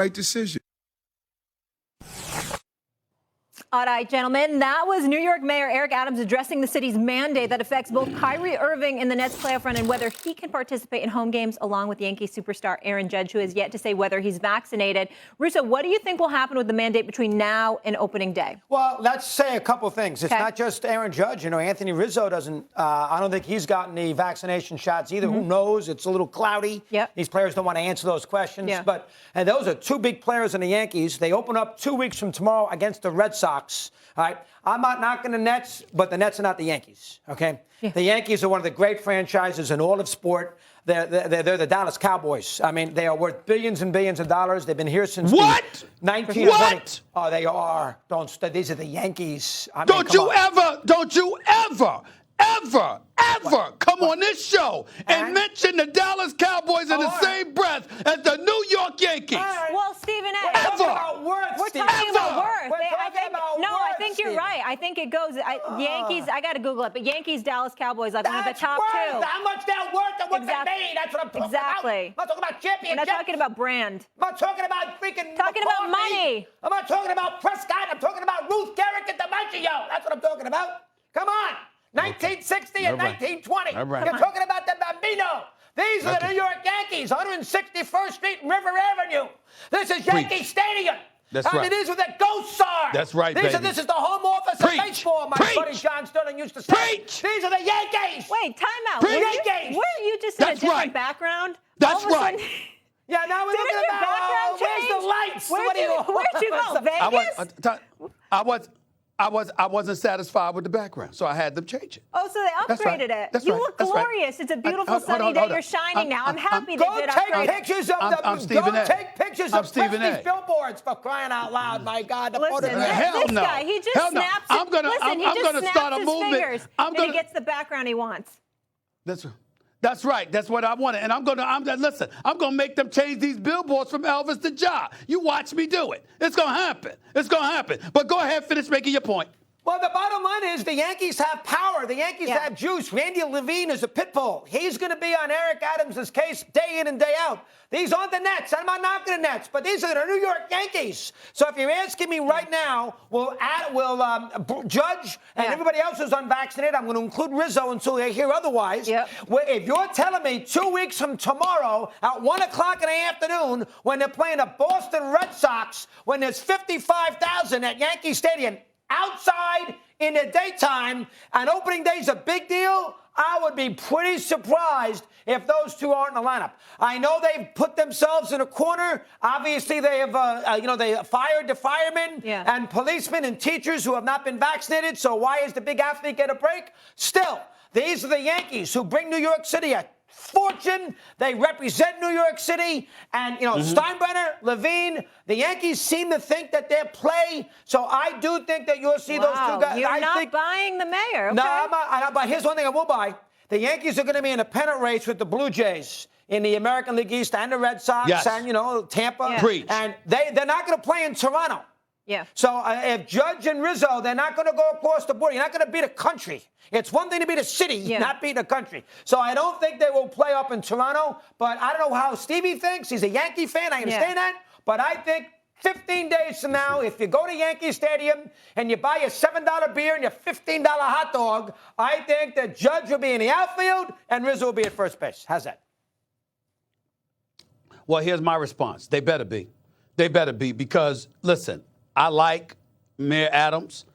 right decision. All right, gentlemen, that was New York Mayor Eric Adams addressing the city's mandate that affects both Kyrie Irving and the Nets playoff run and whether he can participate in home games along with Yankees superstar Aaron Judge, who has yet to say whether he's vaccinated. Russo, what do you think will happen with the mandate between now and opening day? Well, let's say a couple things. It's not just Aaron Judge. You know, Anthony Rizzo doesn't, I don't think he's gotten the vaccination shots either. Who knows? It's a little cloudy. Yep. These players don't want to answer those questions. Yeah. And those are two big players in the Yankees. They open up 2 weeks from tomorrow against the Red Sox. All right. I'm not knocking the Nets, but the Nets are not the Yankees. Okay. Yeah. The Yankees are one of the great franchises in all of sport. They're the Dallas Cowboys. I mean, they are worth billions and billions of dollars. They've been here since what? 1920. What? Oh, they are. These are the Yankees. I mean, don't you ever come on this show and mention the Dallas Cowboys in the same breath as the New York Yankees. Well, Stephen A. We're talking about worth. I think you're right. I think it goes. Yankees, I got to Google it, but Yankees, Dallas Cowboys, I think are the top two. How much they're worth and what they made. That's what I'm talking about. Exactly. I'm not talking about championship. We're not talking about brand. I'm not talking about freaking talking McCarthy. about money. I'm not talking about Prescott. I'm talking about Ruth Garrick and DiMaggio. That's what I'm talking about. Come on. 1960 and 1920. Right. You're talking about the Bambino. These are the New York Yankees, 161st Street and River Avenue. This is Yankee Stadium. That's right. It is where the ghosts are. That's right, This is the home office of baseball, my buddy John Sterling used to say. These are the Yankees. Wait, time out. Yankees. Were you just in a different background? That's right. Yeah, now we're looking at where's the lights? Where'd you go? Vegas? I wasn't satisfied with the background, so I had them change it. Oh, so they upgraded it. That's you right. look That's glorious. Right. It's a beautiful sunny day. You're shining now. I'm happy they did upgrade it. Go take pictures of Presley's billboards for crying out loud. My God, Listen, this guy, he just snaps. I'm gonna start a movement. And he gets the background he wants. That's right. That's what I wanted. And I'm gonna make them change these billboards from Elvis to Ja. You watch me do it. It's gonna happen. But go ahead, finish making your point. Well, the bottom line is the Yankees have power. The Yankees have juice. Randy Levine is a pit bull. He's going to be on Eric Adams' case day in and day out. These aren't the Nets. I'm not knocking the Nets, but these are the New York Yankees. So if you're asking me right now, will Judge and everybody else who's unvaccinated, I'm going to include Rizzo until they hear otherwise. If you're telling me 2 weeks from tomorrow at 1 o'clock in the afternoon when they're playing the Boston Red Sox, when there's 55,000 at Yankee Stadium, outside in the daytime, and opening day's a big deal, I would be pretty surprised if those two aren't in the lineup. I know they've put themselves in a corner. Obviously, they have, they fired the firemen and policemen and teachers who have not been vaccinated. So why is the big athlete get a break? Still, these are the Yankees who bring New York City a fortune. They represent New York City. And, Steinbrenner, Levine, the Yankees seem to think that they're play. So I do think that you'll see those two guys. You're not buying the mayor. Okay? No, I'm not. But here's one thing I will buy. The Yankees are going to be in a pennant race with the Blue Jays in the American League East and the Red Sox and, Tampa. Preach. And they're not going to play in Toronto. Yeah. So if Judge and Rizzo, they're not going to go across the border. You're not going to beat a country. It's one thing to beat a city, not beat a country. So I don't think they will play up in Toronto. But I don't know how Stevie thinks. He's a Yankee fan. I understand that. But I think 15 days from now, if you go to Yankee Stadium and you buy a $7 beer and your $15 hot dog, I think that Judge will be in the outfield and Rizzo will be at first base. How's that? Well, here's my response. They better be. They better be because, listen, I like Mayor Adams.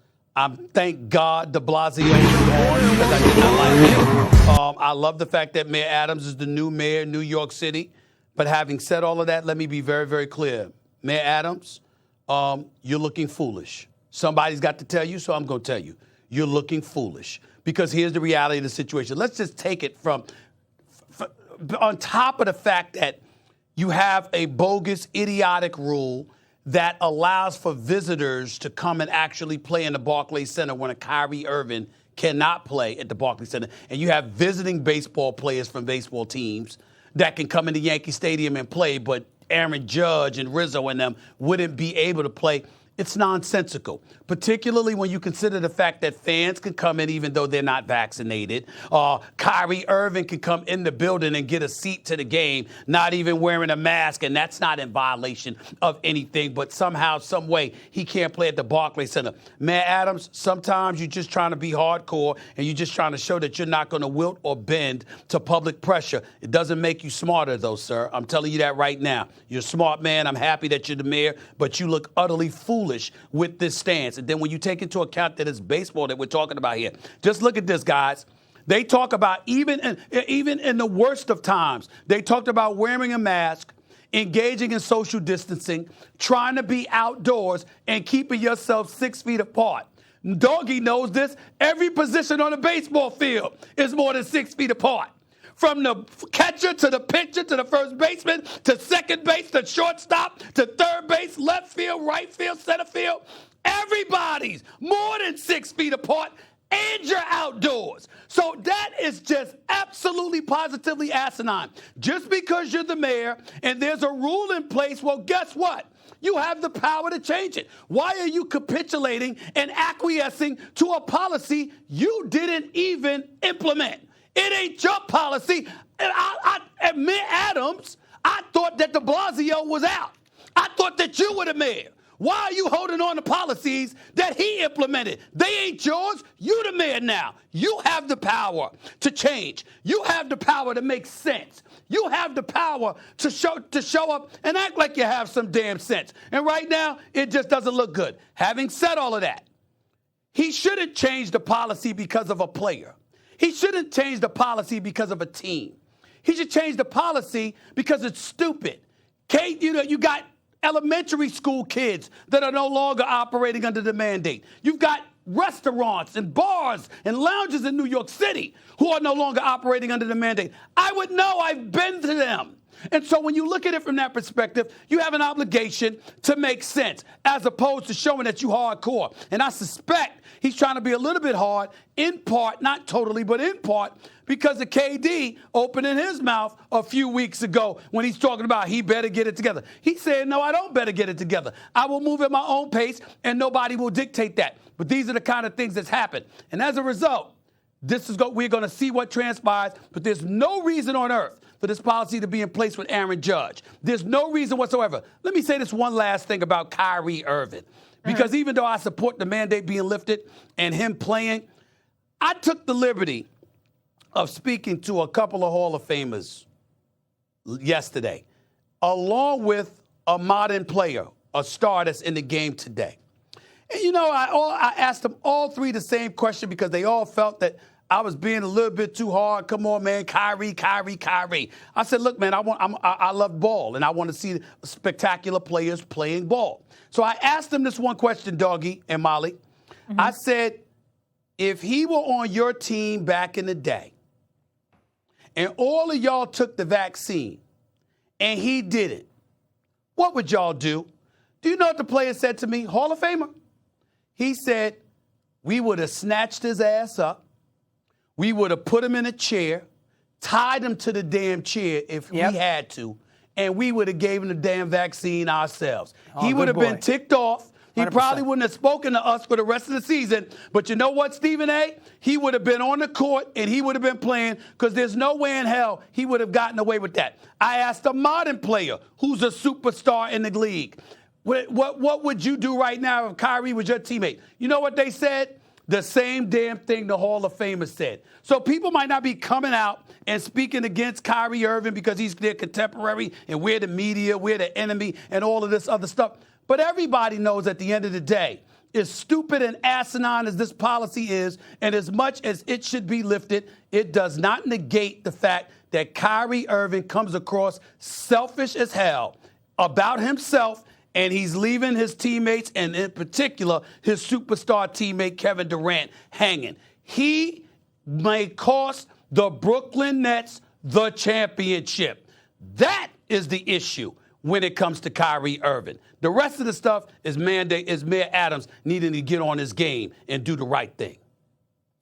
Thank God de Blasio because I did not like him. I love the fact that Mayor Adams is the new mayor of New York City. But having said all of that, let me be very, very clear. Mayor Adams, you're looking foolish. Somebody's got to tell you, so I'm going to tell you. You're looking foolish because here's the reality of the situation. Let's just take it from on top of the fact that you have a bogus, idiotic rule that allows for visitors to come and actually play in the Barclays Center when a Kyrie Irving cannot play at the Barclays Center. And you have visiting baseball players from baseball teams that can come into Yankee Stadium and play, but Aaron Judge and Rizzo and them wouldn't be able to play. It's nonsensical, particularly when you consider the fact that fans can come in even though they're not vaccinated. Kyrie Irving can come in the building and get a seat to the game, not even wearing a mask, and that's not in violation of anything. But somehow, some way, he can't play at the Barclays Center. Mayor Adams, sometimes you're just trying to be hardcore and you're just trying to show that you're not going to wilt or bend to public pressure. It doesn't make you smarter, though, sir. I'm telling you that right now. You're a smart man. I'm happy that you're the mayor, but you look utterly foolish with this stance. And then when you take into account that it's baseball that we're talking about here, just look at this, guys. They talk about even in the worst of times, they talked about wearing a mask, engaging in social distancing, trying to be outdoors, and keeping yourself 6 feet apart. Doggy knows this. Every position on a baseball field is more than 6 feet apart. From the catcher to the pitcher to the first baseman to second base to shortstop to third base, left field, right field, center field. Everybody's more than 6 feet apart, and you're outdoors. So that is just absolutely positively asinine. Just because you're the mayor and there's a rule in place, well, guess what? You have the power to change it. Why are you capitulating and acquiescing to a policy you didn't even implement? It ain't your policy. And Mayor Adams, I thought that de Blasio was out. I thought that you were the mayor. Why are you holding on to policies that he implemented? They ain't yours. You the mayor now. You have the power to change. You have the power to make sense. You have the power to show up and act like you have some damn sense. And right now, it just doesn't look good. Having said all of that, he shouldn't change the policy because of a player. He shouldn't change the policy because of a team. He should change the policy because it's stupid. Kate, you got elementary school kids that are no longer operating under the mandate. You've got restaurants and bars and lounges in New York City who are no longer operating under the mandate. I would know. I've been to them. And so when you look at it from that perspective, you have an obligation to make sense as opposed to showing that you hardcore. And I suspect he's trying to be a little bit hard, in part, not totally, but in part, because of KD opening his mouth a few weeks ago when he's talking about he better get it together. He said, no, I don't better get it together. I will move at my own pace and nobody will dictate that. But these are the kind of things that's happened. And as a result, we're going to see what transpires, but there's no reason on earth for this policy to be in place with Aaron Judge. There's no reason whatsoever. Let me say this one last thing about Kyrie Irving. Because even though I support the mandate being lifted and him playing, I took the liberty of speaking to a couple of Hall of Famers yesterday, along with a modern player, a star that's in the game today. And, I asked them all three the same question because they all felt that I was being a little bit too hard. Come on, man, Kyrie. I said, look, man, I love ball, and I want to see spectacular players playing ball. So I asked them this one question, Doggy and Molly. Mm-hmm. I said, if he were on your team back in the day, and all of y'all took the vaccine, and he didn't, what would y'all do? Do you know what the player said to me? Hall of Famer. He said, we would have snatched his ass up. We would have put him in a chair, tied him to the damn chair if we had to, and we would have gave him the damn vaccine ourselves. He would have been ticked off. He 100%. Probably wouldn't have spoken to us for the rest of the season. But you know what, Stephen A? He would have been on the court and he would have been playing because there's no way in hell he would have gotten away with that. I asked a modern player who's a superstar in the league, what would you do right now if Kyrie was your teammate? You know what they said? The same damn thing the Hall of Famers said. So people might not be coming out and speaking against Kyrie Irving because he's their contemporary and we're the media, we're the enemy, and all of this other stuff. But everybody knows at the end of the day, as stupid and asinine as this policy is, and as much as it should be lifted, it does not negate the fact that Kyrie Irving comes across selfish as hell about himself, and he's leaving his teammates, and in particular, his superstar teammate, Kevin Durant, hanging. He may cost the Brooklyn Nets the championship. That is the issue when it comes to Kyrie Irving. The rest of the stuff is Mayor Adams needing to get on his game and do the right thing.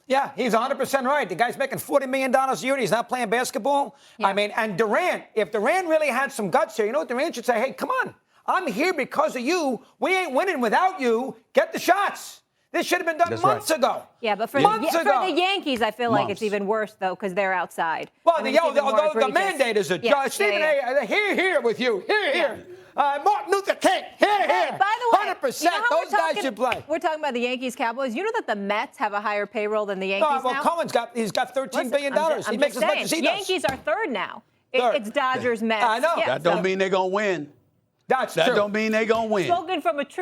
Yeah, he's 100% right. The guy's making $40 million a year and he's not playing basketball. Yeah. I mean, and Durant, if Durant really had some guts here, you know what Durant should say? Hey, come on. I'm here because of you. We ain't winning without you. Get the shots. This should have been done months ago. Yeah, but for the Yankees, I feel like it's even worse, though, because they're outside. Well, the mandate is a judge. Stephen A., here with you. Here. Martin Luther King. Here. By the way, 100%. Those guys should play. We're talking about the Yankees, Cowboys. You know that the Mets have a higher payroll than the Yankees now? Cohen's got $13 billion. He makes as much as he does. Yankees are third now. It's Dodgers, Mets. I know. That don't mean they're going to win. That's true. That don't mean they're going to win. Spoken from a true